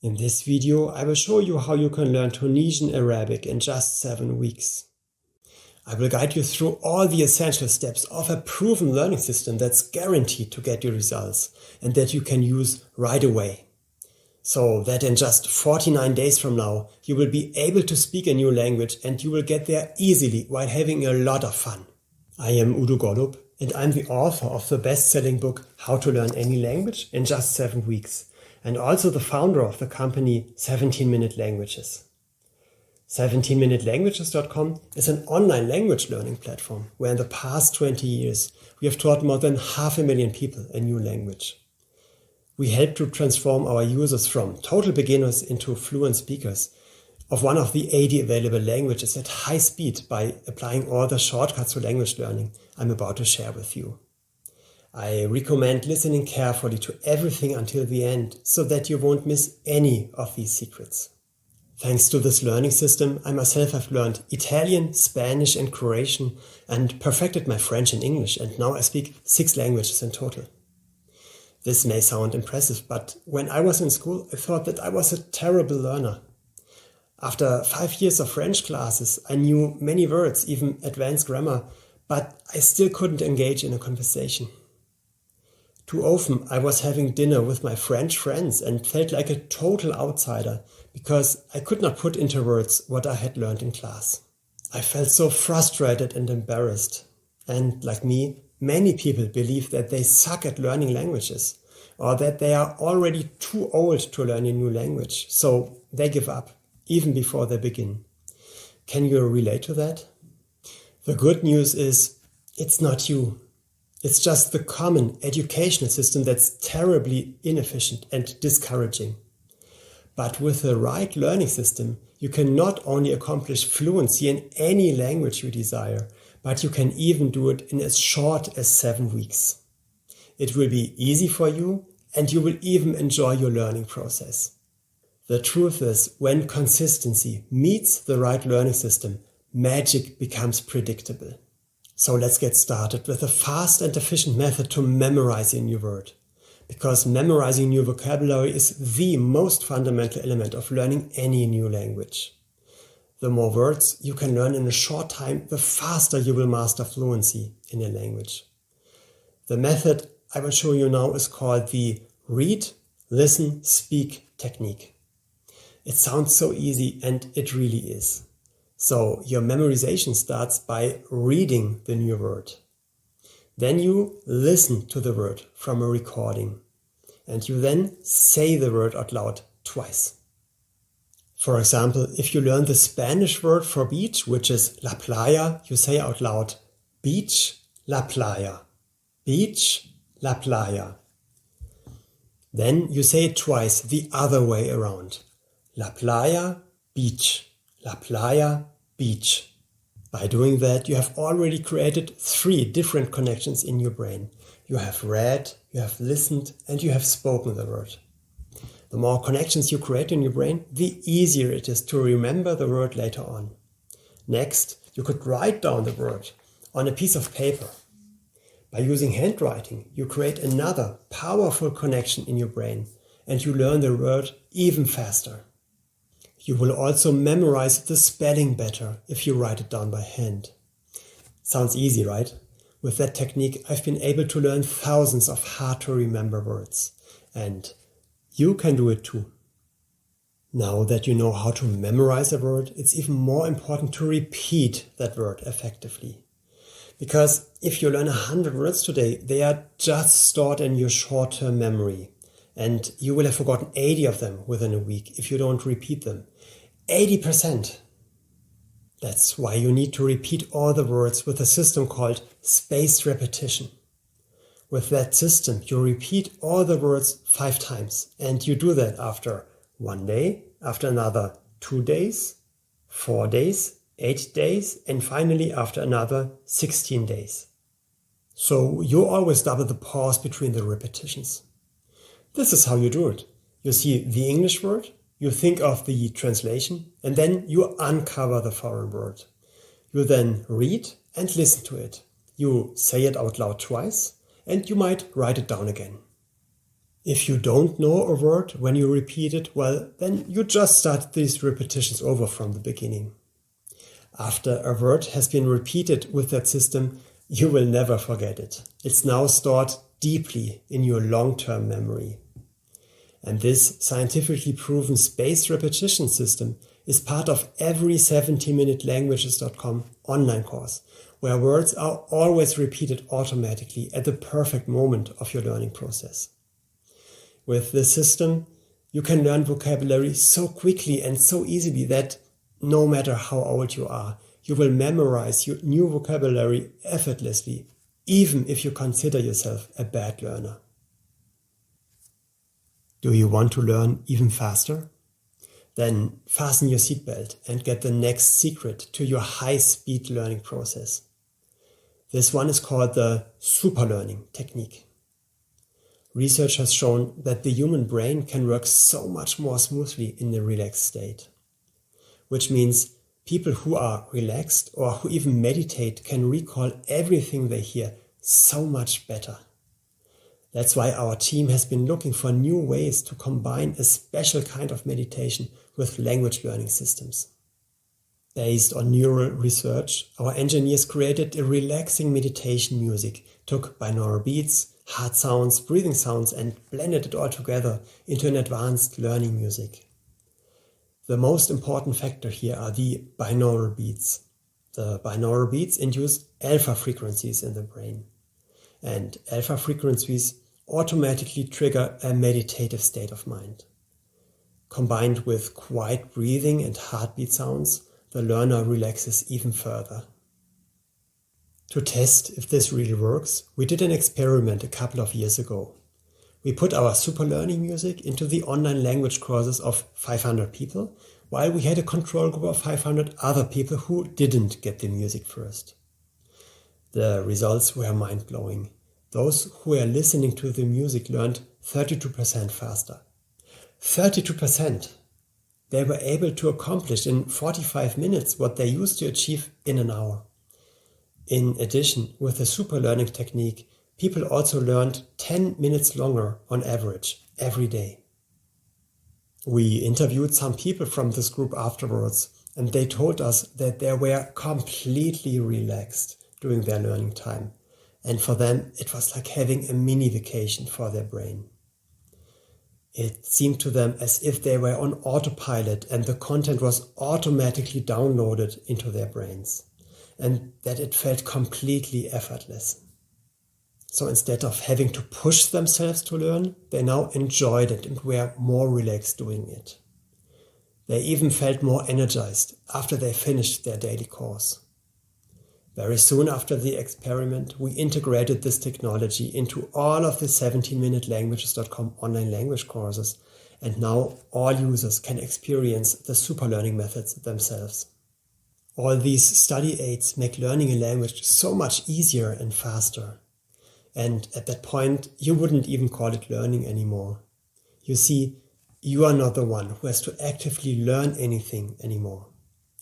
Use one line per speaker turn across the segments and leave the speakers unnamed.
In this video, I will show you how you can learn Tunisian Arabic in just 7 weeks. I will guide you through all the essential steps of a proven learning system that's guaranteed to get you results and that you can use right away. So that in just 49 days from now, you will be able to speak a new language and you will get there easily while having a lot of fun. I am Udo Gollub and I'm the author of the best-selling book How to Learn Any Language in Just 7 Weeks. And also the founder of the company 17-Minute Languages. 17minutelanguages.com is an online language learning platform where in the past 20 years we have taught more than 500,000 people a new language. We help to transform our users from total beginners into fluent speakers of one of the 80 available languages at high speed by applying all the shortcuts to language learning I'm about to share with you. I recommend listening carefully to everything until the end so that you won't miss any of these secrets. Thanks to this learning system, I myself have learned Italian, Spanish and Croatian and perfected my French and English, and now I speak 6 languages in total. This may sound impressive, but when I was in school, I thought that I was a terrible learner. After 5 years of French classes, I knew many words, even advanced grammar, but I still couldn't engage in a conversation. Too often I was having dinner with my French friends and felt like a total outsider because I could not put into words what I had learned in class. I felt so frustrated and embarrassed. And like me, many people believe that they suck at learning languages or that they are already too old to learn a new language, so they give up even before they begin. Can you relate to that? The good news is it's not you. It's just the common educational system that's terribly inefficient and discouraging. But with the right learning system, you can not only accomplish fluency in any language you desire, but you can even do it in as short as 7 weeks. It will be easy for you and you will even enjoy your learning process. The truth is, when consistency meets the right learning system, magic becomes predictable. So let's get started with a fast and efficient method to memorize a new word. Because memorizing new vocabulary is the most fundamental element of learning any new language. The more words you can learn in a short time, the faster you will master fluency in a language. The method I will show you now is called the read, listen, speak technique. It sounds so easy, and it really is. So your memorization starts by reading the new word. Then you listen to the word from a recording. And you then say the word out loud twice. For example, if you learn the Spanish word for beach, which is la playa, you say out loud, beach, la playa. Beach, la playa. Then you say it twice the other way around. La playa, beach. La playa, beach. By doing that, you have already created 3 different connections in your brain. You have read, you have listened, and you have spoken the word. The more connections you create in your brain, the easier it is to remember the word later on. Next, you could write down the word on a piece of paper. By using handwriting, you create another powerful connection in your brain, and you learn the word even faster. You will also memorize the spelling better if you write it down by hand. Sounds easy, right? With that technique, I've been able to learn thousands of hard-to-remember words. And you can do it too. Now that you know how to memorize a word, it's even more important to repeat that word effectively. Because if you learn 100 words today, they are just stored in your short-term memory. And you will have forgotten 80 of them within a week if you don't repeat them. 80%. That's why you need to repeat all the words with a system called spaced repetition. With that system, you repeat all the words 5 times. And you do that after 1 day, after another 2 days, 4 days, 8 days, and finally after another 16 days. So you always double the pause between the repetitions. This is how you do it. You see the English word, you think of the translation, and then you uncover the foreign word. You then read and listen to it. You say it out loud twice, and you might write it down again. If you don't know a word when you repeat it, well, then you just start these repetitions over from the beginning. After a word has been repeated with that system, you will never forget it. It's now stored deeply in your long-term memory. And this scientifically proven spaced repetition system is part of every 70minutelanguages.com online course, where words are always repeated automatically at the perfect moment of your learning process. With this system, you can learn vocabulary so quickly and so easily that no matter how old you are, you will memorize your new vocabulary effortlessly, even if you consider yourself a bad learner. Do you want to learn even faster? Then fasten your seatbelt and get the next secret to your high-speed learning process. This one is called the superlearning technique. Research has shown that the human brain can work so much more smoothly in a relaxed state, which means people who are relaxed or who even meditate can recall everything they hear so much better. That's why our team has been looking for new ways to combine a special kind of meditation with language learning systems. Based on neural research, our engineers created a relaxing meditation music, took binaural beats, heart sounds, breathing sounds, and blended it all together into an advanced learning music. The most important factor here are the binaural beats. The binaural beats induce alpha frequencies in the brain. And alpha frequencies automatically trigger a meditative state of mind. Combined with quiet breathing and heartbeat sounds, the learner relaxes even further. To test if this really works, we did an experiment a couple of years ago. We put our super learning music into the online language courses of 500 people, while we had a control group of 500 other people who didn't get the music first. The results were mind-blowing. Those who were listening to the music learned 32% faster. 32%! They were able to accomplish in 45 minutes what they used to achieve in an hour. In addition, with the super learning technique, people also learned 10 minutes longer on average every day. We interviewed some people from this group afterwards, and they told us that they were completely relaxed during their learning time. And for them, it was like having a mini vacation for their brain. It seemed to them as if they were on autopilot and the content was automatically downloaded into their brains, and that it felt completely effortless. So instead of having to push themselves to learn, they now enjoyed it and were more relaxed doing it. They even felt more energized after they finished their daily course. Very soon after the experiment, we integrated this technology into all of the 70minutelanguages.com online language courses, and now all users can experience the super learning methods themselves. All these study aids make learning a language so much easier and faster. And at that point, you wouldn't even call it learning anymore. You see, you are not the one who has to actively learn anything anymore.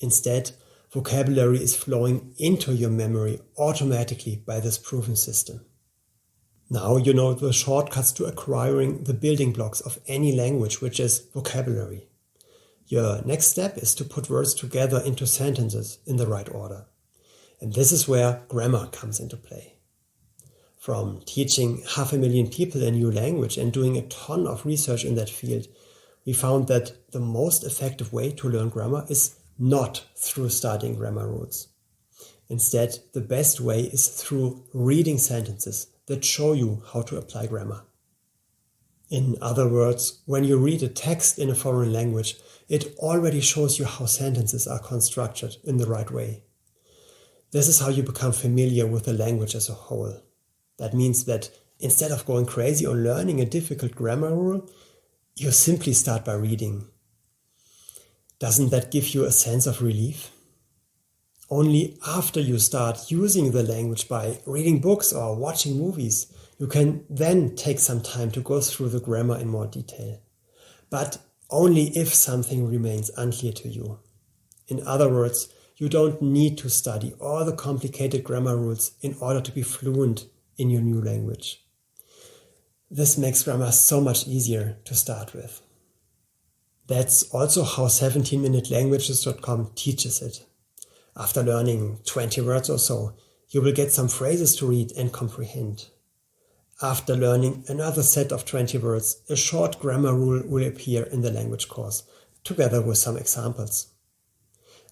Instead, vocabulary is flowing into your memory automatically by this proven system. Now you know the shortcuts to acquiring the building blocks of any language, which is vocabulary. Your next step is to put words together into sentences in the right order. And this is where grammar comes into play. From teaching 500,000 people a new language and doing a ton of research in that field, we found that the most effective way to learn grammar is not through studying grammar rules. Instead, the best way is through reading sentences that show you how to apply grammar. In other words, when you read a text in a foreign language, it already shows you how sentences are constructed in the right way. This is how you become familiar with the language as a whole. That means that instead of going crazy or learning a difficult grammar rule, you simply start by reading. Doesn't that give you a sense of relief? Only after you start using the language by reading books or watching movies, you can then take some time to go through the grammar in more detail. But only if something remains unclear to you. In other words, you don't need to study all the complicated grammar rules in order to be fluent in your new language. This makes grammar so much easier to start with. That's also how 17minutelanguages.com teaches it. After learning 20 words or so, you will get some phrases to read and comprehend. After learning another set of 20 words, a short grammar rule will appear in the language course, together with some examples.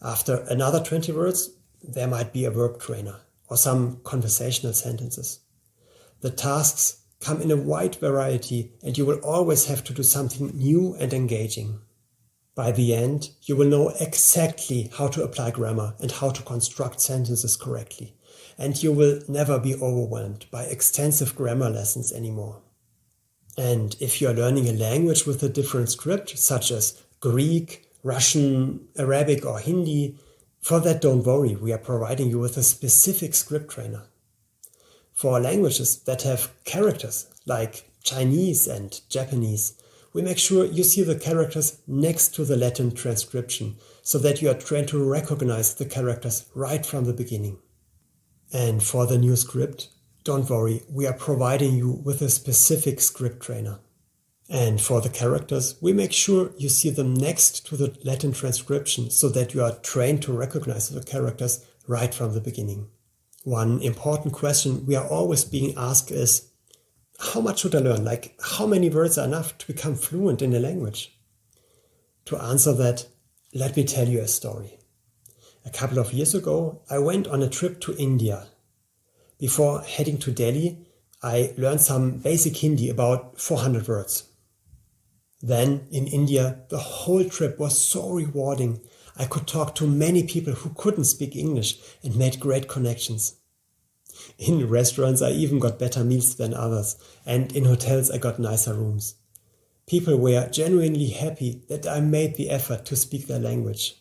After another 20 words, there might be a verb trainer or some conversational sentences. The tasks come in a wide variety and you will always have to do something new and engaging. By the end, you will know exactly how to apply grammar and how to construct sentences correctly. And you will never be overwhelmed by extensive grammar lessons anymore. And if you are learning a language with a different script, such as Greek, Russian, Arabic or Hindi, for that don't worry, we are providing you with a specific script trainer. For languages that have characters like Chinese and Japanese, we make sure you see the characters next to the Latin transcription so that you are trained to recognize the characters right from the beginning. And for the new script, don't worry, we are providing you with a specific script trainer. And for the characters, we make sure you see them next to the Latin transcription so that you are trained to recognize the characters right from the beginning. One important question we are always being asked is, how much should I learn? Like, how many words are enough to become fluent in a language? To answer that, let me tell you a story. A couple of years ago, I went on a trip to India. Before heading to Delhi, I learned some basic Hindi, about 400 words. Then, in India, the whole trip was so rewarding. I could talk to many people who couldn't speak English and made great connections. In restaurants, I even got better meals than others, and in hotels, I got nicer rooms. People were genuinely happy that I made the effort to speak their language.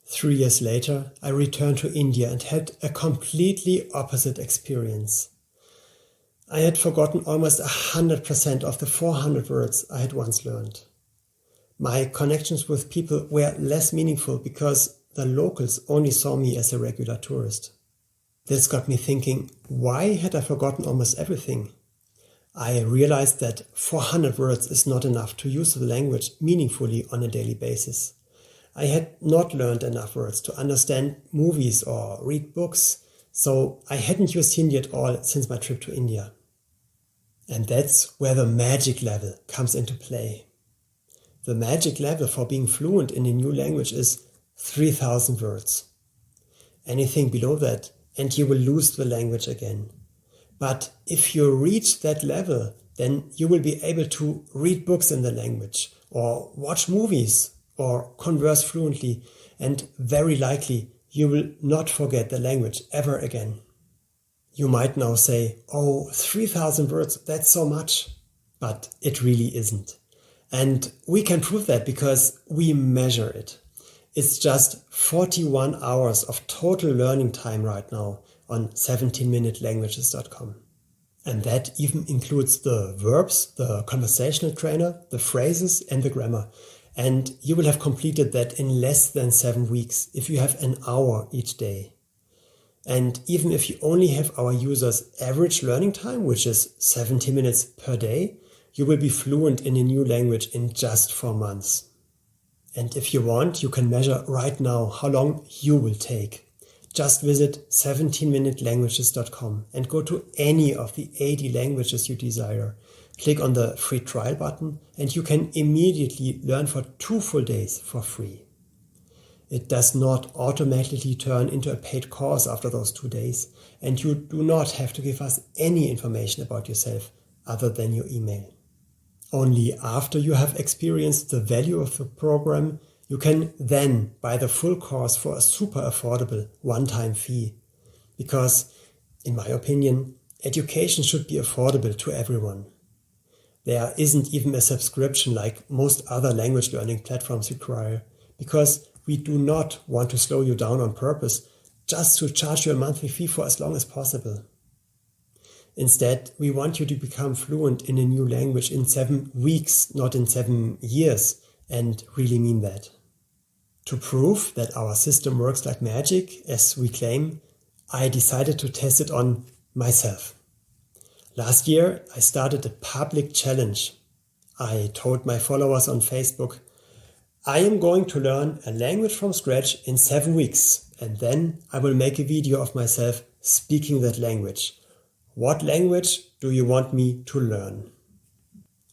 3 years later, I returned to India and had a completely opposite experience. I had forgotten almost 100% of the 400 words I had once learned. My connections with people were less meaningful because the locals only saw me as a regular tourist. This got me thinking, why had I forgotten almost everything? I realized that 400 words is not enough to use the language meaningfully on a daily basis. I had not learned enough words to understand movies or read books, so I hadn't used Hindi at all since my trip to India. And that's where the magic level comes into play. The magic level for being fluent in a new language is 3,000 words. Anything below that, and you will lose the language again. But if you reach that level, then you will be able to read books in the language, or watch movies, or converse fluently, and very likely you will not forget the language ever again. You might now say, oh, 3,000 words, that's so much. But it really isn't. And we can prove that because we measure it. It's just 41 hours of total learning time right now on 17minutelanguages.com. And that even includes the verbs, the conversational trainer, the phrases and the grammar. And you will have completed that in less than 7 weeks if you have an hour each day. And even if you only have our users' average learning time, which is 70 minutes per day, you will be fluent in a new language in just 4 months. And if you want, you can measure right now how long you will take. Just visit 17minutelanguages.com and go to any of the 80 languages you desire. Click on the free trial button and you can immediately learn for 2 full days for free. It does not automatically turn into a paid course after those 2 days, and you do not have to give us any information about yourself other than your email. Only after you have experienced the value of the program, you can then buy the full course for a super affordable one-time fee. Because, in my opinion, education should be affordable to everyone. There isn't even a subscription like most other language learning platforms require, because we do not want to slow you down on purpose just to charge you a monthly fee for as long as possible. Instead, we want you to become fluent in a new language in 7 weeks, not in 7 years, and really mean that. To prove that our system works like magic, as we claim, I decided to test it on myself. Last year, I started a public challenge. I told my followers on Facebook, I am going to learn a language from scratch in 7 weeks, and then I will make a video of myself speaking that language. What language do you want me to learn?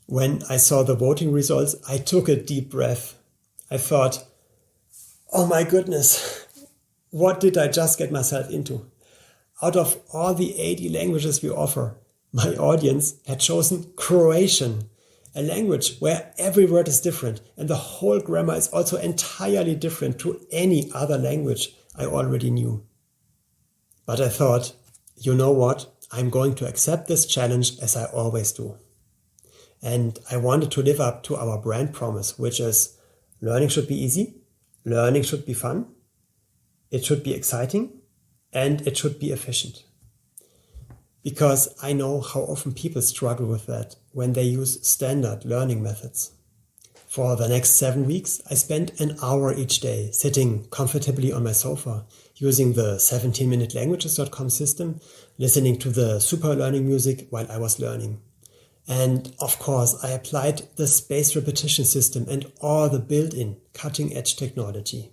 When I saw the voting results, I took a deep breath. I thought, oh my goodness, what did I just get myself into? Out of all the 80 languages we offer, my audience had chosen Croatian, a language where every word is different and the whole grammar is also entirely different to any other language I already knew. But I thought, you know what? I'm going to accept this challenge as I always do. And I wanted to live up to our brand promise, which is learning should be easy, learning should be fun, it should be exciting, and it should be efficient. Because I know how often people struggle with that when they use standard learning methods. For the next 7 weeks, I spent an hour each day sitting comfortably on my sofa, using the 17minutelanguages.com system, listening to the super learning music while I was learning. And of course, I applied the spaced repetition system and all the built-in cutting-edge technology.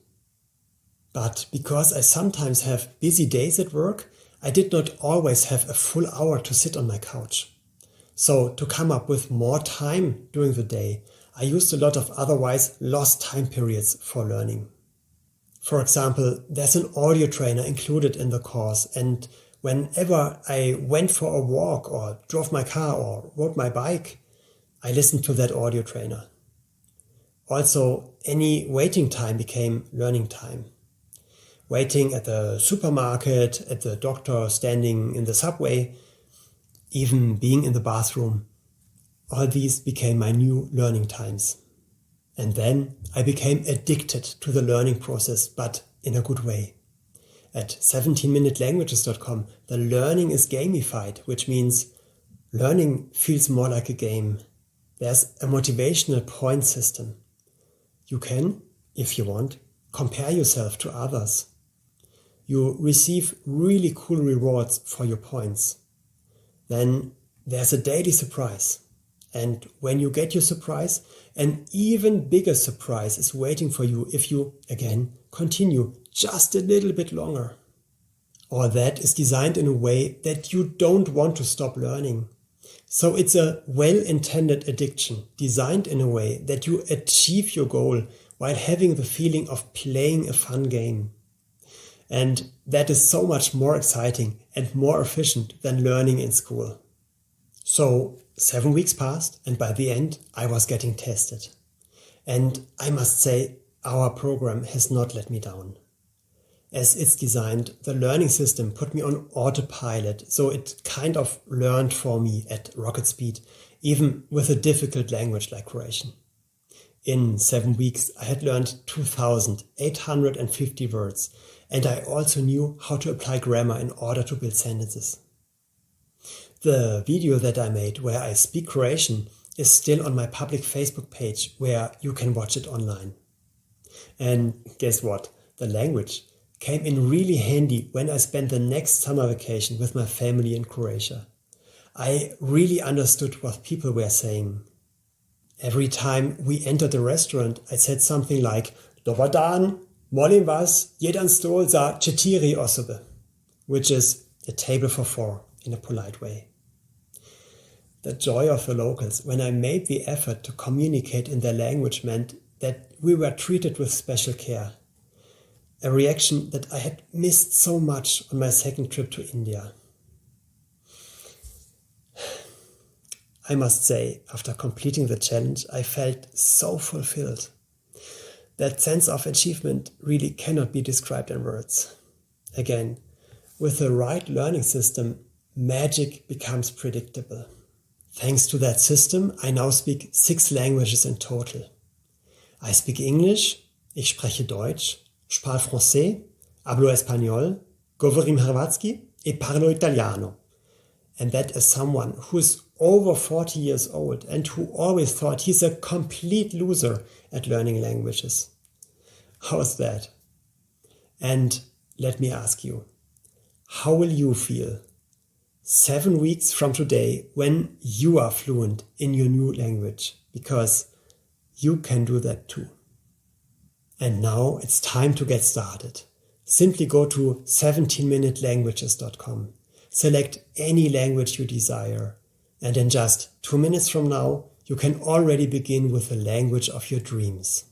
But because I sometimes have busy days at work, I did not always have a full hour to sit on my couch. So to come up with more time during the day, I used a lot of otherwise lost time periods for learning. For example, there's an audio trainer included in the course, and whenever I went for a walk or drove my car or rode my bike, I listened to that audio trainer. Also, any waiting time became learning time. Waiting at the supermarket, at the doctor, standing in the subway, even being in the bathroom. All these became my new learning times. And then I became addicted to the learning process, but in a good way. At 17minutelanguages.com, the learning is gamified, which means learning feels more like a game. There's a motivational point system. You can, if you want, compare yourself to others. You receive really cool rewards for your points. Then there's a daily surprise. And when you get your surprise, an even bigger surprise is waiting for you if you, again, continue just a little bit longer. All that is designed in a way that you don't want to stop learning. So it's a well-intended addiction, designed in a way that you achieve your goal while having the feeling of playing a fun game. And that is so much more exciting and more efficient than learning in school. So 7 weeks passed, and by the end I was getting tested. And I must say, our program has not let me down. As it's designed, the learning system put me on autopilot, so it kind of learned for me at rocket speed, even with a difficult language like Croatian. In 7 weeks, I had learned 2,850 words, and I also knew how to apply grammar in order to build sentences. The video that I made where I speak Croatian is still on my public Facebook page where you can watch it online. And guess what? The language came in really handy when I spent the next summer vacation with my family in Croatia. I really understood what people were saying. Every time we entered a restaurant, I said something like, Dobar dan, molim vas, jedan stol za 4 osobe, which is a table for 4 in a polite way. The joy of the locals when I made the effort to communicate in their language meant that we were treated with special care. A reaction that I had missed so much on my second trip to India. I must say, after completing the challenge, I felt so fulfilled. That sense of achievement really cannot be described in words. Again, with the right learning system, magic becomes predictable. Thanks to that system, I now speak 6 languages in total. I speak English, ich spreche Deutsch, je parle français, hablo espagnol, govorim hrvatski e parlo italiano. And that is someone who is over 40 years old and who always thought he's a complete loser at learning languages. How's that? And let me ask you, how will you feel 7 weeks from today when you are fluent in your new language, because you can do that too. And now it's time to get started. Simply go to 17minutelanguages.com. Select any language you desire. And in just 2 minutes from now, you can already begin with the language of your dreams.